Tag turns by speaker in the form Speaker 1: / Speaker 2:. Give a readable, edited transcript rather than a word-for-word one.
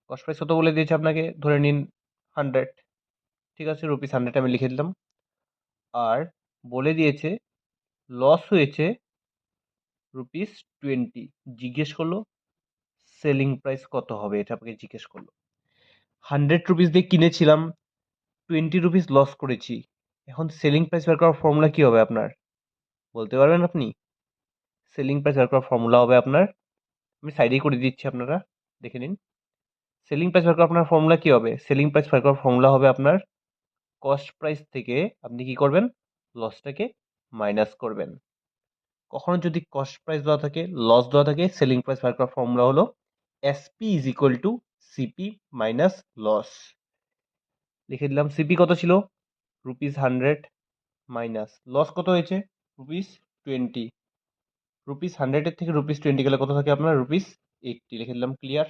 Speaker 1: Cost price কত বলে দিয়েছে আপনাকে, ধরে নিন 100। ঠিক আছে, ₹100 আমি লিখে দিলাম। আর বলে দিয়েছে লস হয়েছে ₹20। জিজ্ঞেস করলো সেলিং প্রাইস কত হবে, এটা আপনাকে জিজ্ঞেস করলো। ₹100 দিয়ে কিনেছিলাম, ₹20 লস করেছি। এখন সেলিং প্রাইস বের করার ফর্মুলা কি হবে আপনার, বলতে পারবেন আপনি? সেলিং প্রাইস বের করার ফর্মুলা হবে আপনার, আমি সাইডেই করে দিচ্ছি, আপনারা দেখে নিন। সেলিং প্রাইস বের করার আপনার ফর্মুলা কি হবে? সেলিং প্রাইস বের করার ফর্মুলা হবে আপনার কস্ট প্রাইস থেকে আপনি কি করবেন, লসটাকে মাইনাস করবেন। কখনো যদি কস্ট প্রাইস দেওয়া থাকে, লস দেওয়া থাকে, সেলিং প্রাইস বের করার ফর্মুলা হলো SP is equal to CP minus loss. লিখে দিলাম, সিপি কত ছিল, ₹100, মাইনাস লস কত হয়েছে, ₹20। ₹100 থেকে ₹20 গেলে কত থাকে আপনার, ₹80। লিখে দিলাম, ক্লিয়ার।